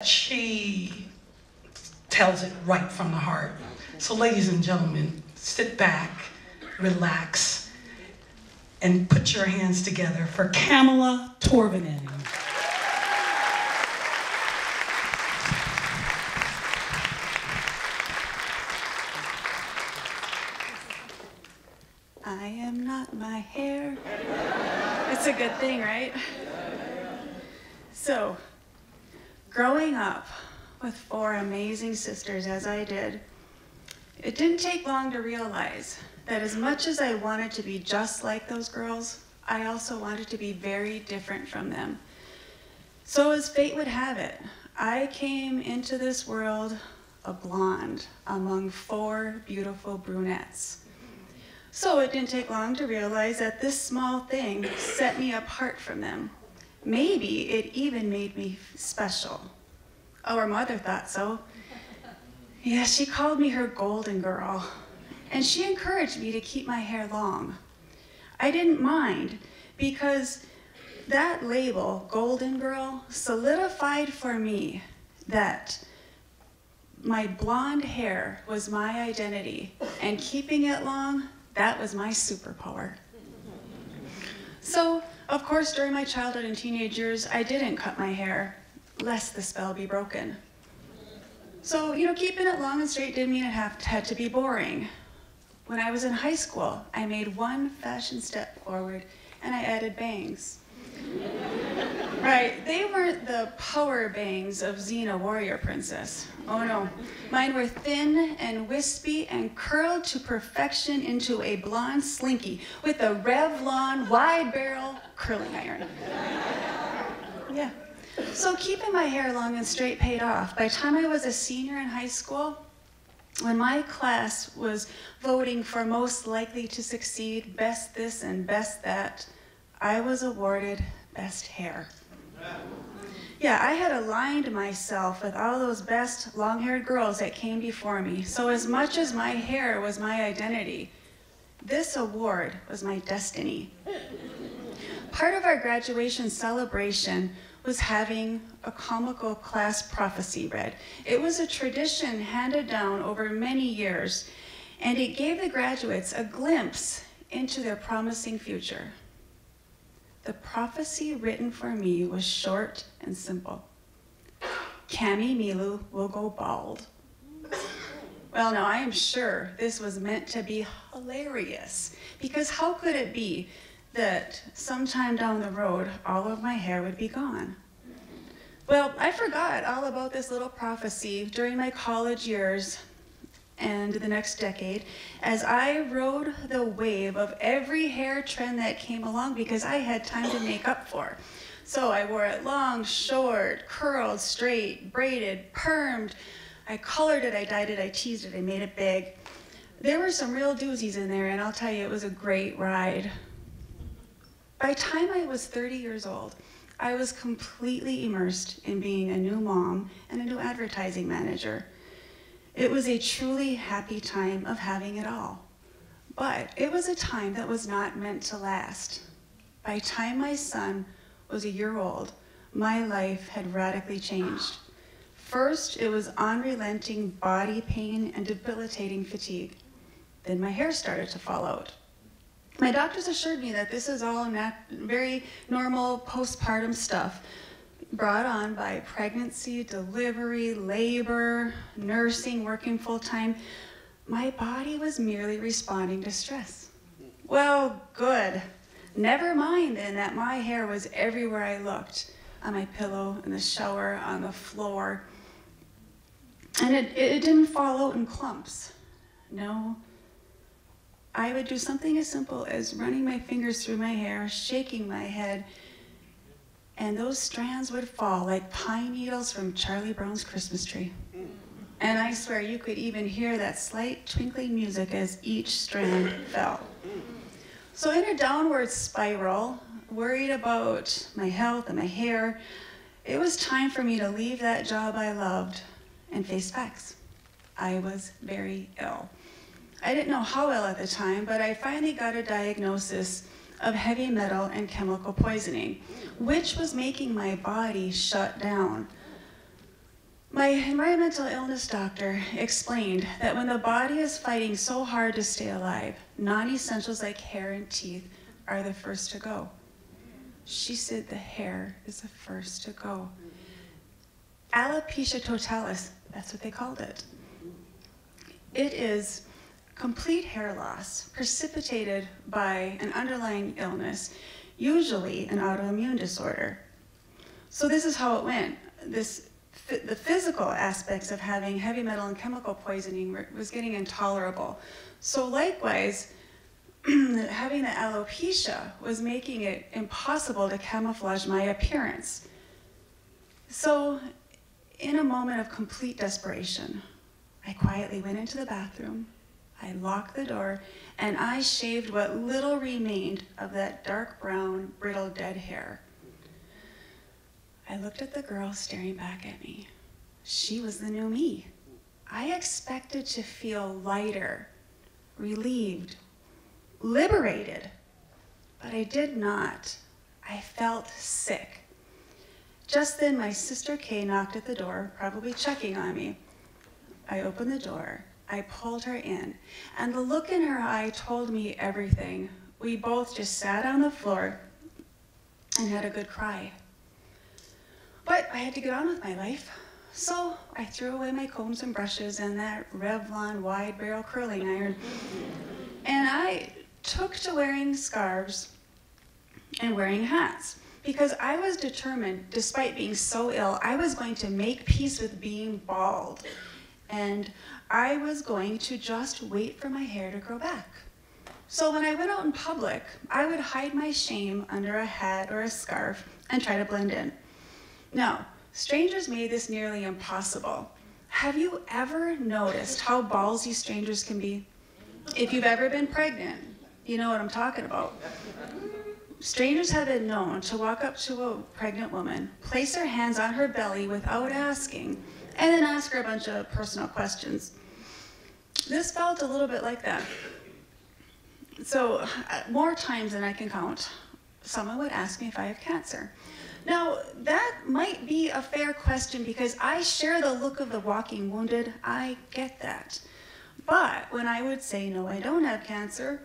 She tells it right from the heart. So ladies and gentlemen, sit back, relax, and put your hands together for Kamela Torvinen. I am not my hair. It's a good thing, right? So, growing up with 4 amazing sisters as I did, it didn't take long to realize that as much as I wanted to be just like those girls, I also wanted to be very different from them. So as fate would have it, I came into this world a blonde among 4 beautiful brunettes. So it didn't take long to realize that this small thing set me apart from them. Maybe it even made me special. Our mother thought so. Yeah, she called me her golden girl, and she encouraged me to keep my hair long. I didn't mind because that label, golden girl, solidified for me that my blonde hair was my identity, and keeping it long, that was my superpower. So, of course, during my childhood and teenage years, I didn't cut my hair, lest the spell be broken. So, keeping it long and straight didn't mean it had to be boring. When I was in high school, I made one fashion step forward, and I added bangs. Right, they weren't the power bangs of Xena Warrior Princess. Oh no, mine were thin and wispy and curled to perfection into a blonde slinky with a Revlon wide barrel curling iron. Yeah, so keeping my hair long and straight paid off. By the time I was a senior in high school, when my class was voting for most likely to succeed, best this and best that, I was awarded best hair. Yeah, I had aligned myself with all those best long-haired girls that came before me. So as much as my hair was my identity, this award was my destiny. Part of our graduation celebration was having a comical class prophecy read. It was a tradition handed down over many years, and it gave the graduates a glimpse into their promising future. The prophecy written for me was short and simple. Cami Milu will go bald. Well, now I am sure this was meant to be hilarious, because how could it be that sometime down the road, all of my hair would be gone? Well, I forgot all about this little prophecy during my college years and the next decade, as I rode the wave of every hair trend that came along because I had time to make up for. So I wore it long, short, curled, straight, braided, permed. I colored it, I dyed it, I teased it, I made it big. There were some real doozies in there, and I'll tell you, it was a great ride. By the time I was 30 years old, I was completely immersed in being a new mom and a new advertising manager. It was a truly happy time of having it all. But it was a time that was not meant to last. By the time my son was a year old, my life had radically changed. First, it was unrelenting body pain and debilitating fatigue. Then my hair started to fall out. My doctors assured me that this is all very normal postpartum stuff, brought on by pregnancy, delivery, labor, nursing, working full-time. My body was merely responding to stress. Well, good. Never mind then that my hair was everywhere I looked, on my pillow, in the shower, on the floor. And it didn't fall out in clumps. No. I would do something as simple as running my fingers through my hair, shaking my head, and those strands would fall like pine needles from Charlie Brown's Christmas tree. And I swear you could even hear that slight twinkling music as each strand fell. So in a downward spiral, worried about my health and my hair, it was time for me to leave that job I loved and face facts. I was very ill. I didn't know how ill at the time, but I finally got a diagnosis of heavy metal and chemical poisoning, which was making my body shut down. My environmental illness doctor explained that when the body is fighting so hard to stay alive, non-essentials like hair and teeth are the first to go. She said the hair is the first to go. Alopecia totalis, that's what they called it. It is complete hair loss precipitated by an underlying illness, usually an autoimmune disorder. So this is how it went. The physical aspects of having heavy metal and chemical poisoning was getting intolerable. So likewise, having the alopecia was making it impossible to camouflage my appearance. So in a moment of complete desperation, I quietly went into the bathroom, I locked the door, and I shaved what little remained of that dark brown, brittle, dead hair. I looked at the girl staring back at me. She was the new me. I expected to feel lighter, relieved, liberated, but I did not. I felt sick. Just then, my sister Kay knocked at the door, probably checking on me. I opened the door. I pulled her in, and the look in her eye told me everything. We both just sat on the floor and had a good cry. But I had to get on with my life, so I threw away my combs and brushes and that Revlon wide barrel curling iron, and I took to wearing scarves and wearing hats because I was determined, despite being so ill, I was going to make peace with being bald, and I was going to just wait for my hair to grow back. So when I went out in public, I would hide my shame under a hat or a scarf and try to blend in. Now, strangers made this nearly impossible. Have you ever noticed how ballsy strangers can be? If you've ever been pregnant, you know what I'm talking about. Strangers have been known to walk up to a pregnant woman, place their hands on her belly without asking, and then ask her a bunch of personal questions. This felt a little bit like that. So, more times than I can count, someone would ask me if I have cancer. Now, that might be a fair question because I share the look of the walking wounded. I get that. But when I would say, no, I don't have cancer,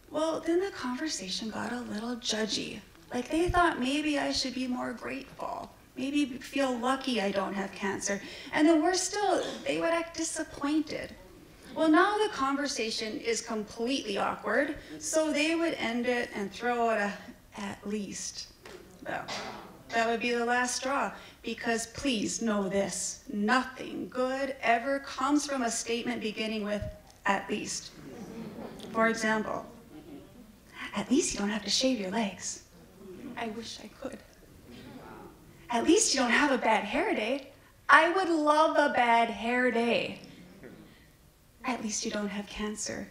well, then the conversation got a little judgy. Like they thought maybe I should be more grateful, maybe feel lucky I don't have cancer. And then worse still, they would act disappointed. Well, now the conversation is completely awkward, so they would end it and throw out a at least. Well, that would be the last straw, because please know this, nothing good ever comes from a statement beginning with at least. For example, at least you don't have to shave your legs. I wish I could. At least you don't have a bad hair day. I would love a bad hair day. At least you don't have cancer.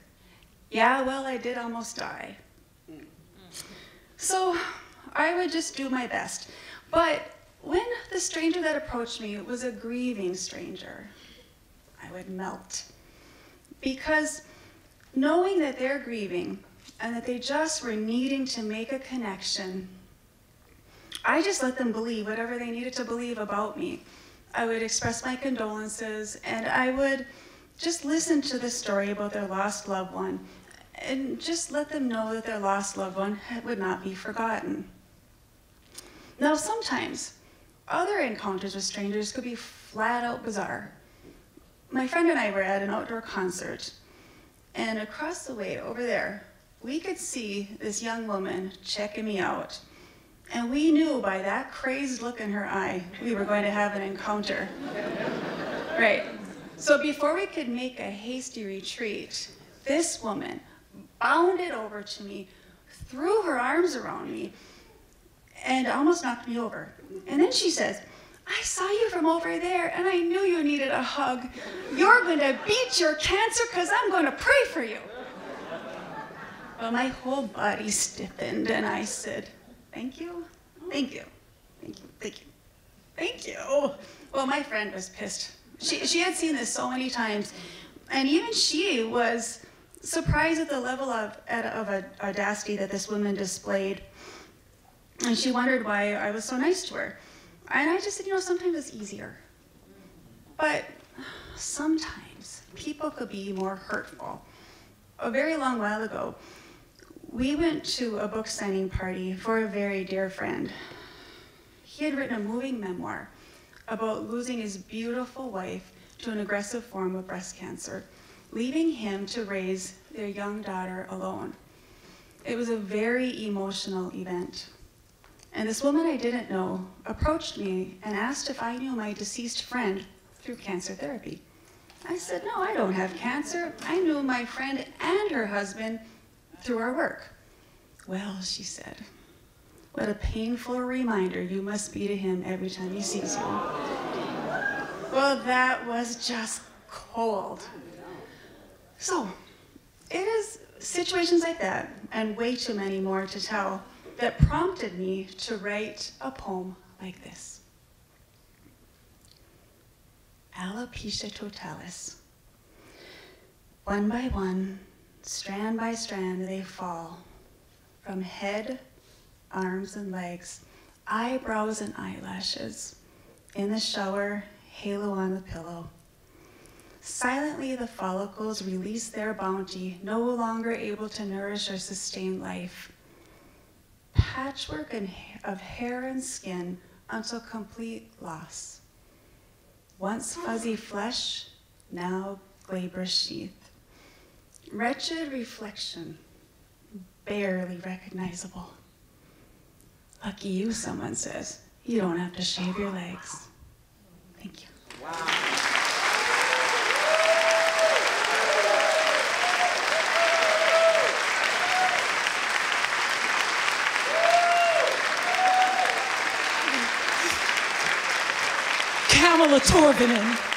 Yeah, well, I did almost die. So I would just do my best. But when the stranger that approached me was a grieving stranger, I would melt. Because knowing that they're grieving and that they just were needing to make a connection, I just let them believe whatever they needed to believe about me. I would express my condolences, and I would just listen to the story about their lost loved one and just let them know that their lost loved one would not be forgotten. Now, sometimes other encounters with strangers could be flat out bizarre. My friend and I were at an outdoor concert, and across the way over there, we could see this young woman checking me out. And we knew by that crazed look in her eye, we were going to have an encounter. Right. So before we could make a hasty retreat, this woman bounded over to me, threw her arms around me, and almost knocked me over. And then she says, I saw you from over there, and I knew you needed a hug. You're going to beat your cancer because I'm going to pray for you. Well, my whole body stiffened, and I said, thank you, thank you, thank you, thank you, thank you. Well, my friend was pissed. She had seen this so many times, and even she was surprised at the level of audacity that this woman displayed. And she wondered why I was so nice to her. And I just said, sometimes it's easier. But sometimes people could be more hurtful. A very long while ago, we went to a book signing party for a very dear friend. He had written a moving memoir about losing his beautiful wife to an aggressive form of breast cancer, leaving him to raise their young daughter alone. It was a very emotional event. And this woman I didn't know approached me and asked if I knew my deceased friend through cancer therapy. I said, no, I don't have cancer. I knew my friend and her husband through our work. Well, she said, what a painful reminder you must be to him every time he sees you. Well, that was just cold. So, it is situations like that, and way too many more to tell, that prompted me to write a poem like this. Alopecia totalis. One by one, strand by strand, they fall. From head, arms and legs, eyebrows and eyelashes. In the shower, halo on the pillow. Silently, the follicles release their bounty, no longer able to nourish or sustain life. Patchwork of hair and skin until complete loss. Once fuzzy flesh, now glabrous sheath. Wretched reflection, barely recognizable. Lucky you, someone says. You don't have to shave your legs. Thank you. Wow. Kamela Torvinen.